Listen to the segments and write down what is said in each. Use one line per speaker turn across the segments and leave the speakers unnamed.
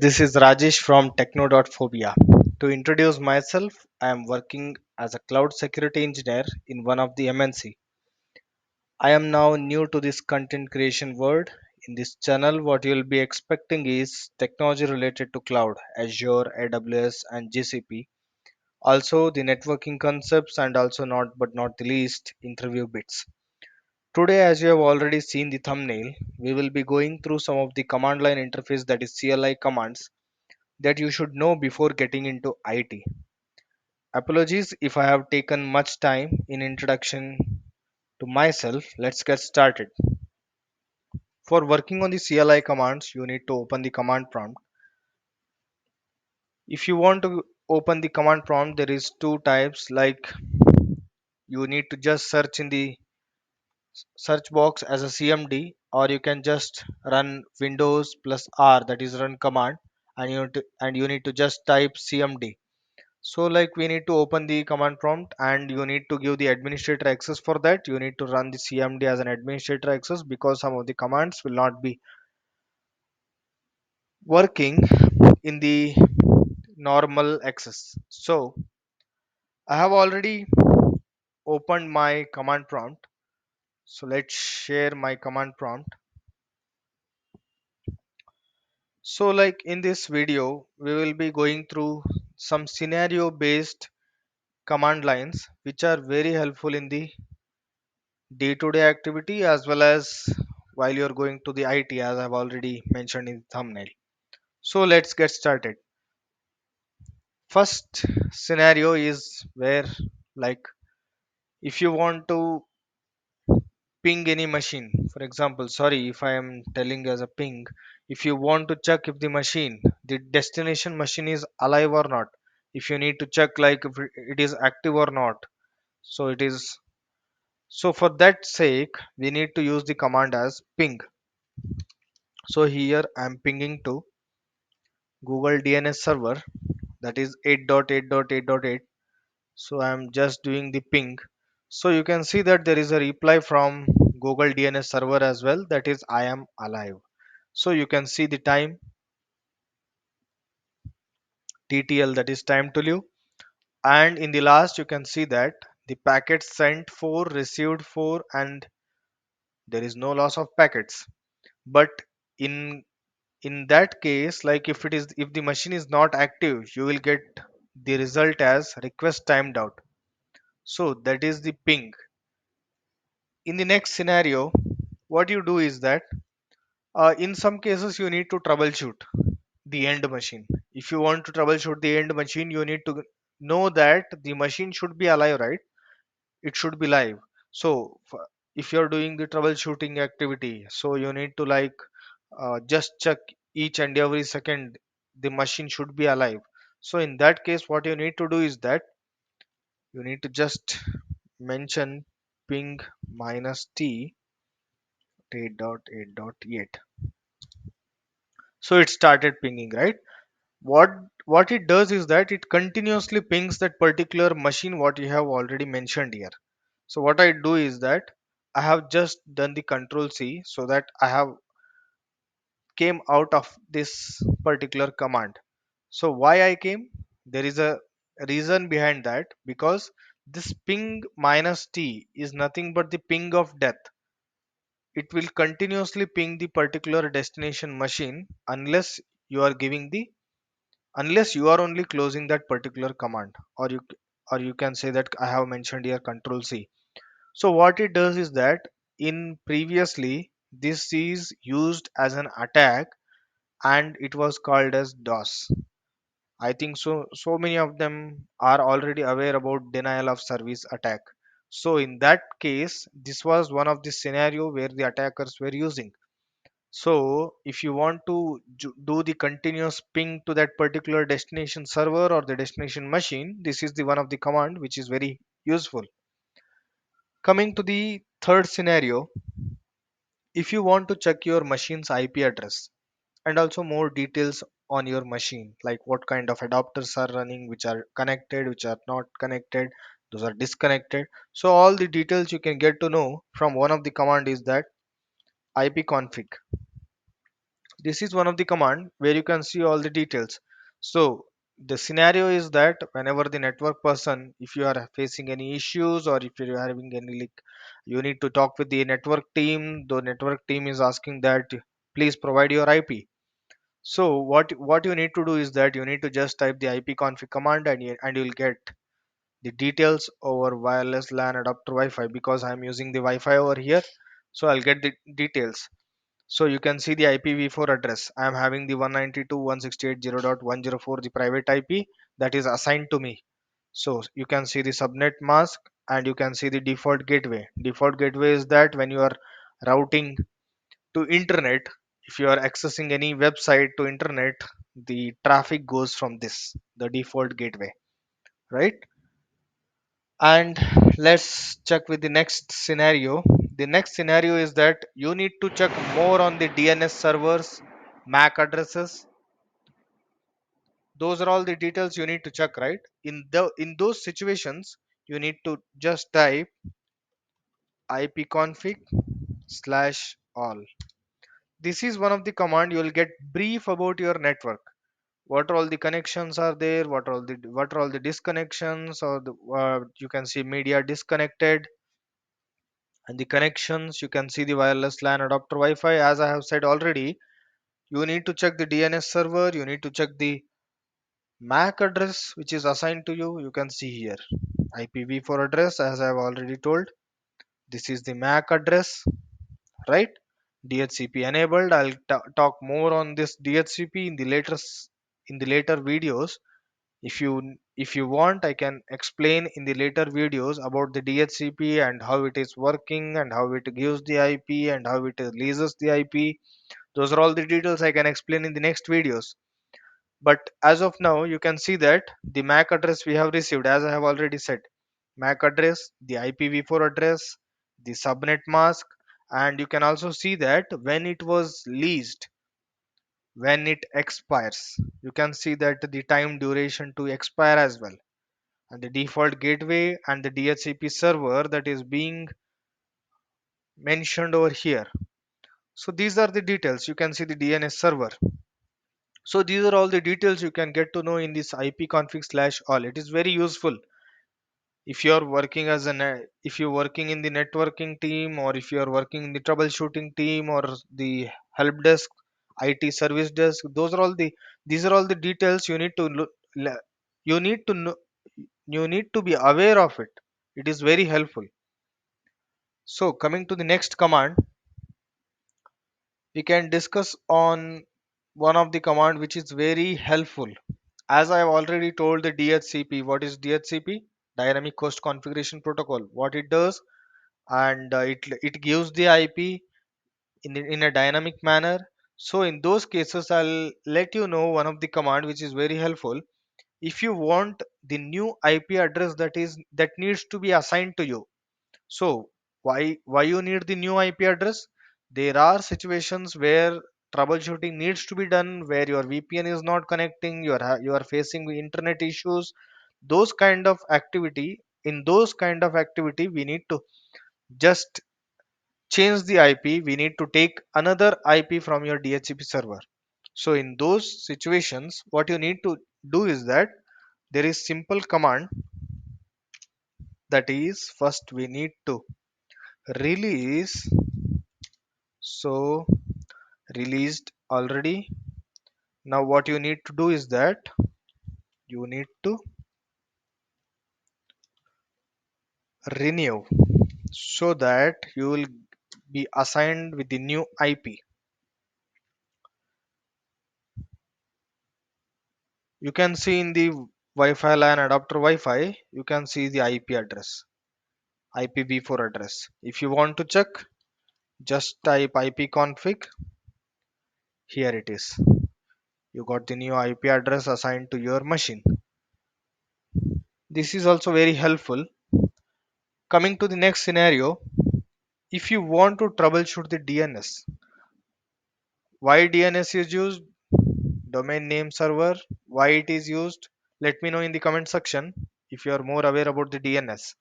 This is Rajesh from Techno.Phobia. To introduce myself, I am working as a cloud security engineer in one of the MNC. I am now new to this content creation world. In this channel, what you will be expecting is technology related to cloud, Azure, AWS, and GCP. Also, the networking concepts, and also not but not the least, interview bits. Today, as you have already seen the thumbnail, we will be going through some of the command line interface, that is CLI commands, that you should know before getting into IT. Apologies if I have taken much time in introduction to myself. Let's get started. For working on the CLI commands, you need to open the command prompt. If you want to open the command prompt, there is two types, like you need to just search in the search box as a CMD, or you can just run Windows plus R, that is run command, and you need to just type CMD. So like we need to open the command prompt and you need to give the administrator access. For that you need to run the CMD as an administrator access, because some of the commands will not be working in the normal access. So I have already opened my command prompt. So let's share my command prompt. So like in this video we will be going through some scenario based command lines which are very helpful in the day-to-day activity as well as while you're going to the IT, as I've already mentioned in the thumbnail. So let's get started. First scenario is where, like, if you want to ping any machine, for example, sorry if I am telling as a ping, if you want to check if the machine, the destination machine is alive or not, if you need to check like if it is active or not, so it is. So for that sake we need to use the command as ping. So here I'm pinging to Google DNS server, that is 8.8.8.8. So I'm just doing the ping. So you can see that there is a reply from Google DNS server as well, that is I am alive. So you can see the time TTL, that is time to live. And in the last you can see that the packets sent 4, received 4, and there is no loss of packets. But in in that case, like if the machine is not active, you will get the result as request timed out. So that is the ping. In the next scenario, what you do is that in some cases you need to troubleshoot the end machine. If you want to troubleshoot the end machine, you need to know that the machine should be alive, right? It should be live. So if you're doing the troubleshooting activity, so you need to like just check each and every second the machine should be alive. So in that case what you need to do is that you need to just mention ping minus t 8.8.8. So it started pinging, right? What it does is that it continuously pings that particular machine what you have already mentioned here. So what I do is that I have just done the control C, so that I have came out of this particular command. So why I came? There is a reason behind that, because this ping minus t is nothing but the ping of death. It will continuously ping the particular destination machine unless you are giving the, unless you are only closing that particular command, or you can say that I have mentioned here control C. So what it does is that in previously this is used as an attack and it was called as DOS. I think so many of them are already aware about denial of service attack. So in that case, this was one of the scenario where the attackers were using. So if you want to do the continuous ping to that particular destination server or the destination machine, this is the one of the command which is very useful. Coming to the third scenario, if you want to check your machine's IP address and also more details on your machine, like what kind of adapters are running, which are connected, which are not connected, those are disconnected. So all the details you can get to know from one of the command is that ipconfig. This is one of the command where you can see all the details. So the scenario is that whenever the network person, if you are facing any issues or if you are having any leak, you need to talk with the network team. The network team is asking that please provide your IP. So what you need to do is that you need to just type the IP config command, and you'll get the details over wireless LAN adapter Wi-Fi, because I'm using the Wi-Fi over here. So I'll get the details. So you can see the IPv4 address. I am having the 192.168.0.104, the private IP that is assigned to me. So you can see the subnet mask, and you can see the default gateway. Default gateway is that when you are routing to internet, if you are accessing any website to internet, the traffic goes from this, the default gateway, right? And let's check with the next scenario. The next scenario is that you need to check more on the DNS servers, MAC addresses. Those are all the details you need to check, right? In those situations, you need to just type ipconfig slash all. This is one of the command you will get brief about your network. What are all the connections are there? What are all the disconnections, or you can see media disconnected, and the connections. You can see the wireless LAN adapter Wi-Fi. As I have said already, you need to check the DNS server. You need to check the MAC address which is assigned to you. You can see here IPv4 address, as I have already told. This is the MAC address, right? DHCP enabled. I'll talk more on this DHCP in the later videos. If you want, I can explain in the later videos about the DHCP and how it is working and how it gives the IP and how it releases the IP. Those are all the details I can explain in the next videos. But as of now, you can see that the MAC address we have received, as I have already said, MAC address, the IPv4 address, the subnet mask, and you can also see that when it was leased, when it expires, you can see that the time duration to expire as well, and the default gateway and the DHCP server that is being mentioned over here. So these are the details. You can see the DNS server. So these are all the details you can get to know in this IP config slash all. It is very useful if you are working as if you're working in the networking team, or if you are working in the troubleshooting team, or the help desk, IT service desk. These are all the details you need to look. You need to know. You need to be aware of it. It is very helpful. So coming to the next command, we can discuss on one of the command which is very helpful. As I have already told, the DHCP. What is DHCP? Dynamic Host Configuration Protocol. What it does, and it gives the IP in a dynamic manner. So in those cases, I'll let you know one of the command which is very helpful. If you want the new IP address that needs to be assigned to you. So why you need the new IP address? There are situations where troubleshooting needs to be done, where your VPN is not connecting, you are facing internet issues. Those kind of activity, in those kind of activity, we need to just change the IP. We need to take another IP from your DHCP server. So in those situations, what you need to do is that there is simple command, that is, first we need to release. So released already. Now what you need to do is that you need to renew, so that you will be assigned with the new IP. You can see in the Wi-Fi LAN adapter Wi-Fi, you can see the IP address, IPv4 address. If you want to check, just type ipconfig. Here it is. You got the new IP address assigned to your machine. This is also very helpful. Coming to the next scenario, if you want to troubleshoot the DNS, why DNS is used, domain name server, why it is used, let me know in the comment section if you are more aware about the DNS.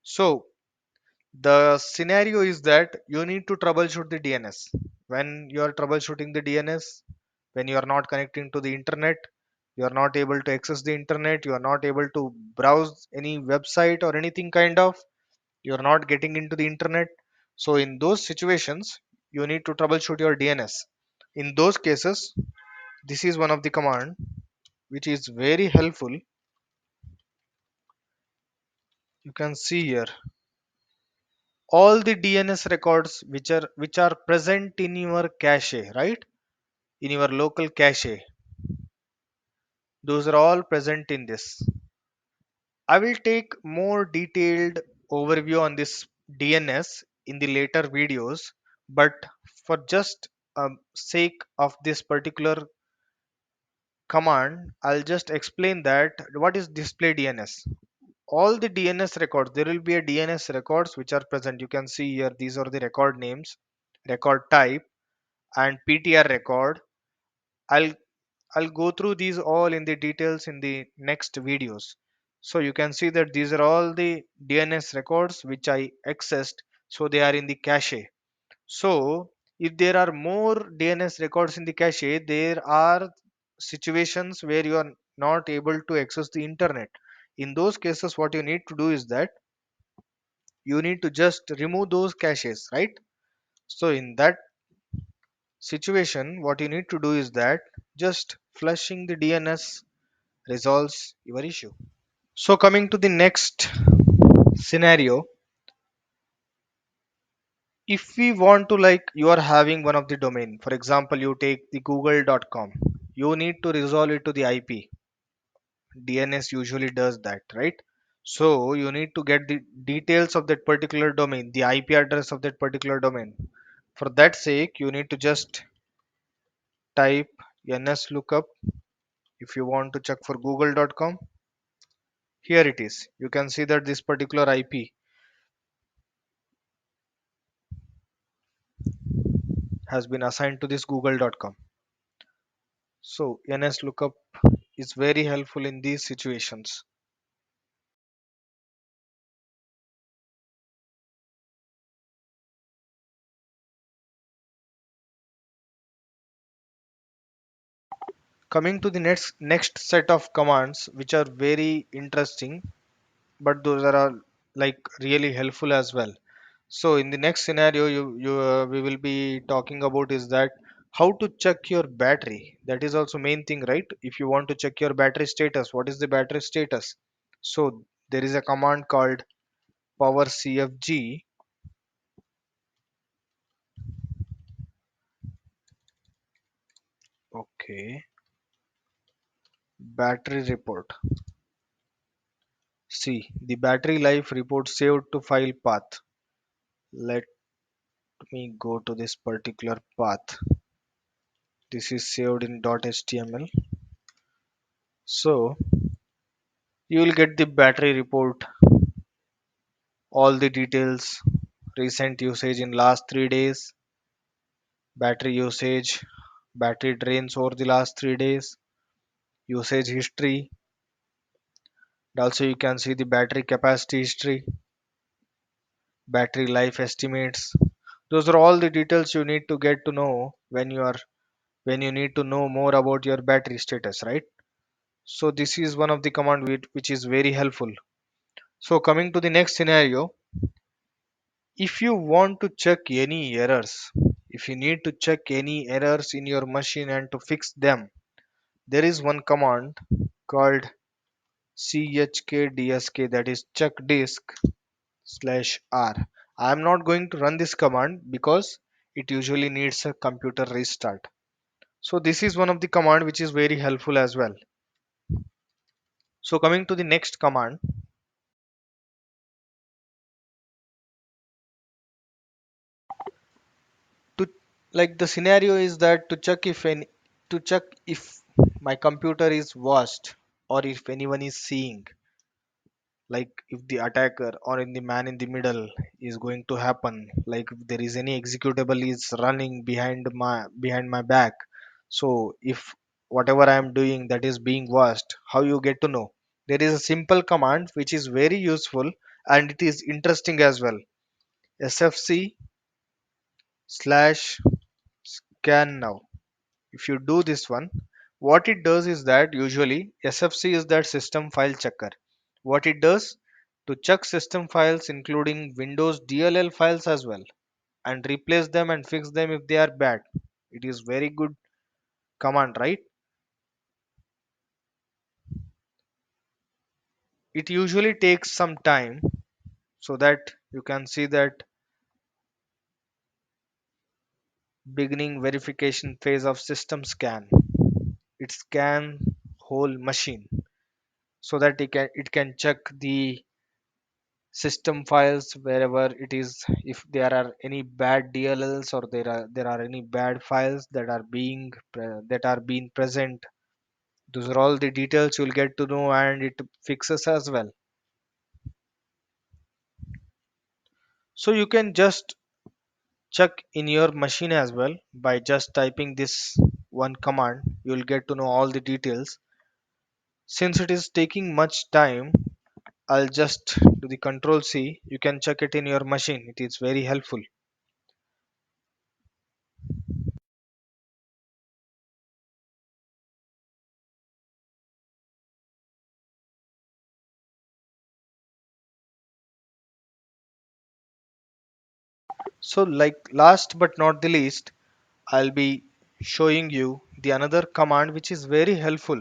So The scenario is that you need to troubleshoot the DNS. When you are troubleshooting the DNS, when you are not connecting to the internet, you are not able to access the internet, you are not able to browse any website or anything kind of, you are not getting into the internet. So in those situations, you need to troubleshoot your DNS. In those cases, this is one of the command which is very helpful. You can see here all the DNS records which are present in your cache, right? In your local cache, those are all present in this. I will take more detailed overview on this DNS in the later videos, but for just sake of this particular command, I'll just explain that what is display DNS. All the DNS records, there will be a DNS records which are present. You can see here, these are the record names, record type, and PTR record. I'll I'll go through these all in the details in the next videos. So you can see that these are all the DNS records which I accessed. So they are in the cache. So if there are more DNS records in the cache, there are situations where you are not able to access the internet. In those cases, what you need to do is that you need to just remove those caches, right? So in that situation, what you need to do is that just flushing the DNS resolves your issue. So coming to the next scenario, if we want to, like, you are having one of the domain, for example you take the google.com, you need to resolve it to the IP. DNS usually does that, right? So you need to get the details of that particular domain, the IP address of that particular domain. For that sake, you need to just type nslookup. If you want to check for google.com, here it is. You can see that this particular IP has been assigned to this google.com. So nslookup is very helpful in these situations. Coming to the next set of commands which are very interesting, but those are all, like, really helpful as well. So in the next scenario, we will be talking about is that how to check your battery. That is also main thing, right? If you want to check your battery status, what is the battery status? So there is a command called power cfg. Okay, battery report. See the battery life report saved to file path. Let me go to this particular path. This is saved in .html. So you will get the battery report, all the details, recent usage in last 3 days, battery usage, battery drains over the last 3 days, usage history. And also you can see the battery capacity history, battery life estimates. Those are all the details you need to get to know when you need to know more about your battery status, right? So this is one of the command which is very helpful. So coming to the next scenario, if you want to check any errors, if you need to check any errors in your machine and to fix them, there is one command called chkdsk, that is check disk /r. I am not going to run this command because it usually needs a computer restart. So this is one of the command which is very helpful as well. So coming to the next command, to, like, the scenario is that to check if my computer is watched, or if anyone is seeing, like if the attacker or in the man in the middle is going to happen, like if there is any executable is running behind my back. So if whatever I am doing that is being watched, how you get to know? There is a simple command which is very useful and it is interesting as well. sfc slash scan now. If you do this one, what it does is that usually sfc is that system file checker. What it does to check system files including windows dll files as well, and replace them and fix them if they are bad. It is very good command, right? It usually takes some time, so that you can see that beginning verification phase of system scan. It scan whole machine so that it can check the system files wherever it is, if there are any bad dlls or there are any bad files that are being present. Those are all the details you'll get to know, and it fixes as well. So you can just check in your machine as well by just typing this one command. You'll get to know all the details. Since it is taking much time, I'll just do the control C. You can check it in your machine. It is very helpful. So like last but not the least, I'll be showing you the another command which is very helpful.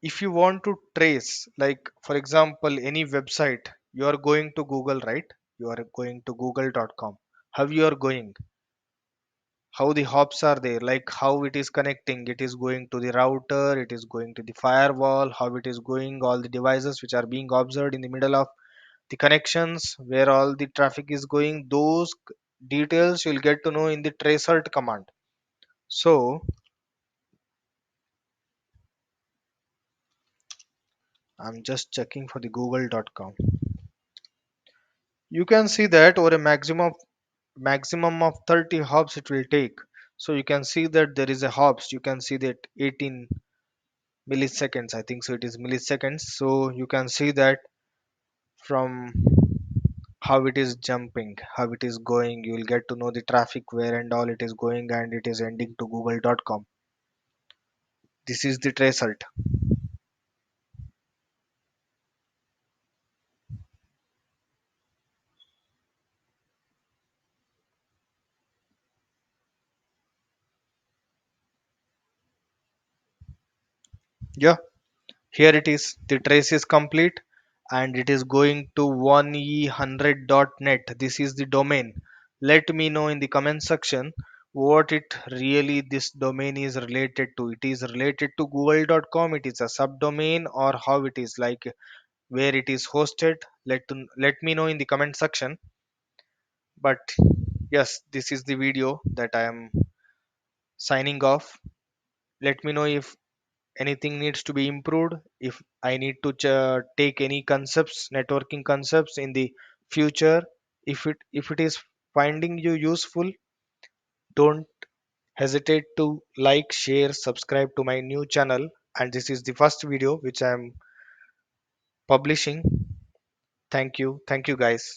If you want to trace, like for example, any website, you are going to Google, right? You are going to google.com. How you are going? How the hops are there, like how it is connecting, it is going to the router, it is going to the firewall, how it is going, all the devices which are being observed in the middle of the connections, where all the traffic is going, those details you'll get to know in the tracealt command. So I'm just checking for the google.com. You can see that over a maximum of 30 hops it will take. So you can see that there is a hops, you can see that 18 milliseconds, I think so it is milliseconds. So you can see that from how it is jumping, how it is going, you will get to know the traffic where and all it is going, and it is ending to google.com. This is the trace alt. Yeah, here it is, the trace is complete, and it is going to 1e100.net. This is the domain. Let me know in the comment section what it really this domain is related to. It is related to google.com, it is a subdomain, or how it is, like where it is hosted. Let me know in the comment section. But yes, this is the video that I am signing off. Let me know if anything needs to be improved, if I need to take any concepts, networking concepts in the future. If it is finding you useful, don't hesitate to like, share, subscribe to my new channel. And this is the first video which I am publishing. Thank you guys.